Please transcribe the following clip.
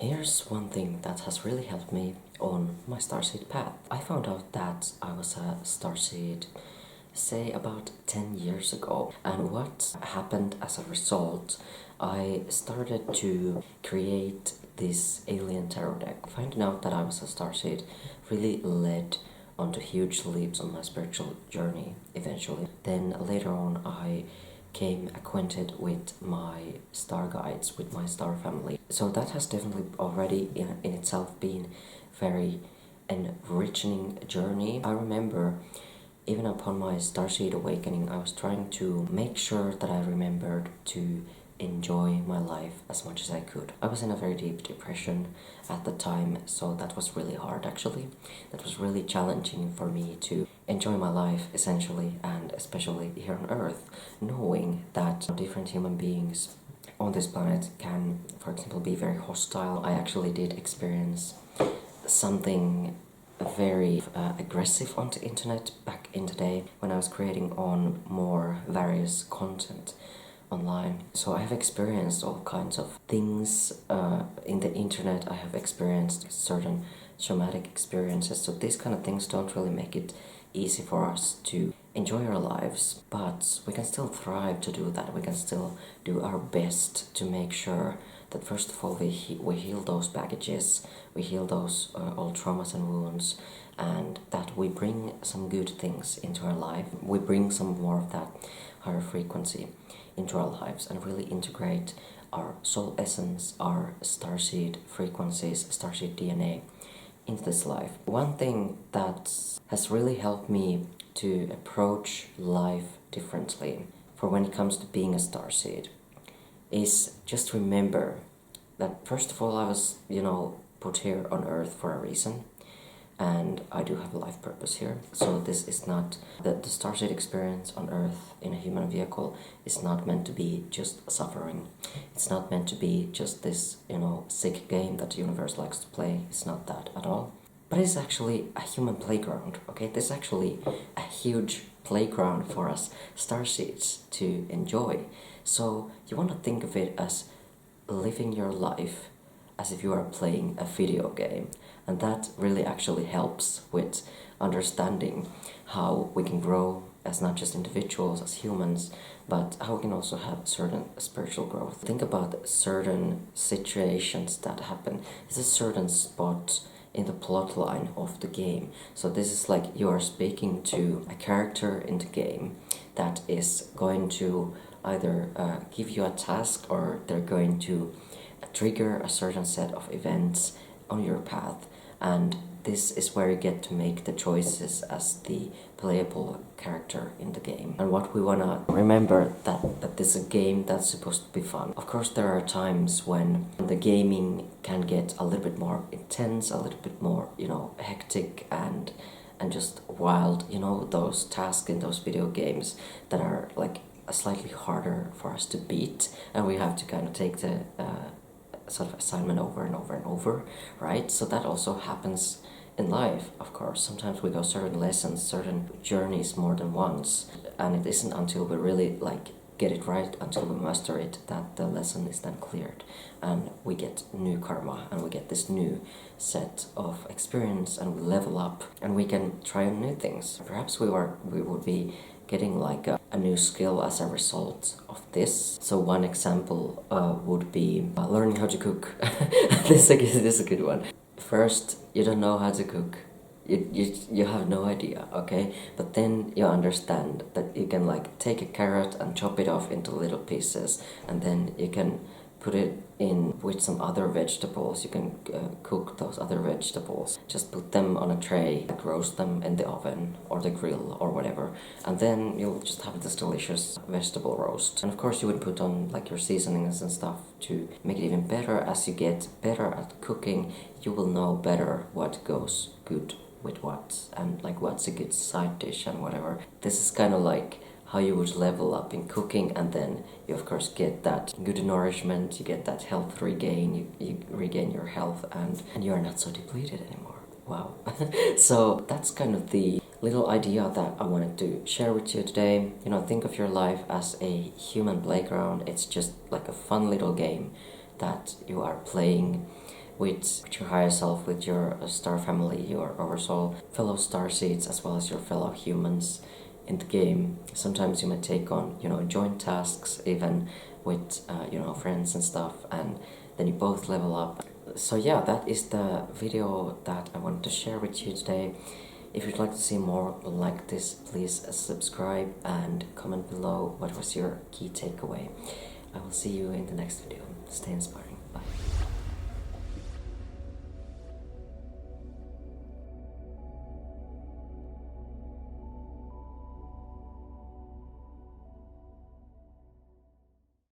Here's one thing that has really helped me on my starseed path. I found out that I was a starseed, say about 10 years ago, and what happened as a result, I started to create this alien tarot deck. Finding out that I was a starseed really led onto huge leaps on my spiritual journey eventually. Then later on, I came acquainted with my star guides, with my star family. So that has definitely already in itself been very enriching journey. I remember even upon my starseed awakening, I was trying to make sure that I remembered to enjoy my life as much as I could. I was in a very deep depression at the time, so that was really hard actually. That was really challenging for me to enjoy my life essentially, and especially here on Earth, knowing that different human beings on this planet can, for example, be very hostile. I actually did experience something very aggressive on the internet back in the day when I was creating on more various content online. So I have experienced all kinds of things in the internet. I have experienced certain traumatic experiences, so these kind of things don't really make it easy for us to enjoy our lives, but we can still thrive to do that. We can still do our best to make sure that first of all we heal those baggages, we heal those old traumas and wounds, and that we bring some good things into our life. We bring some more of that higher frequency into our lives and really integrate our soul essence, our starseed frequencies, starseed DNA into this life. One thing that has really helped me to approach life differently for when it comes to being a starseed is just remember that first of all I was, put here on Earth for a reason, and I do have a life purpose here. So this is not the starseed experience on Earth in a human vehicle is not meant to be just suffering. It's not meant to be just this, sick game that the universe likes to play. It's not that at all. But it's actually a human playground, okay? This is actually a huge playground for us starseeds to enjoy. So you want to think of it as living your life as if you are playing a video game. And that really actually helps with understanding how we can grow as not just individuals, as humans, but how we can also have certain spiritual growth. Think about certain situations that happen. There's a certain spot in the plot line of the game. So this is like you are speaking to a character in the game that is going to either give you a task, or they're going to trigger a certain set of events on your path, and this is where you get to make the choices as the playable character in the game. And what we want to remember that this is a game that's supposed to be fun. Of course there are times when the gaming can get a little bit more intense, a little bit more, hectic and just wild, those tasks in those video games that are like slightly harder for us to beat, and we have to kind of take the sort of assignment over and over and over, right? So that also happens in life, of course. Sometimes we go certain lessons, certain journeys more than once, and it isn't until we really get it right, until we master it, that the lesson is then cleared, and we get new karma, and we get this new set of experience, and we level up, and we can try on new things. Perhaps we would be getting like a new skill as a result of this. So one example would be learning how to cook. This is a good one. First, you don't know how to cook. You have no idea, okay? But then you understand that you can take a carrot and chop it off into little pieces, and then you can put it in with some other vegetables. You can cook those other vegetables. Just put them on a tray, roast them in the oven or the grill or whatever, and then you'll just have this delicious vegetable roast. And of course you would put on your seasonings and stuff to make it even better. As you get better at cooking, you will know better what goes good with what, and what's a good side dish and whatever. This is kind of how you would level up in cooking, and then you of course get that good nourishment, you get that health regain, you regain your health, and you are not so depleted anymore. Wow. So that's kind of the little idea that I wanted to share with you today. Think of your life as a human playground. It's just like a fun little game that you are playing with your higher self, with your star family, your oversoul, fellow starseeds, as well as your fellow humans in the game. Sometimes you might take on, joint tasks, even with, friends and stuff, and then you both level up. So yeah, that is the video that I wanted to share with you today. If you'd like to see more like this, please subscribe and comment below what was your key takeaway. I will see you in the next video. Stay inspired.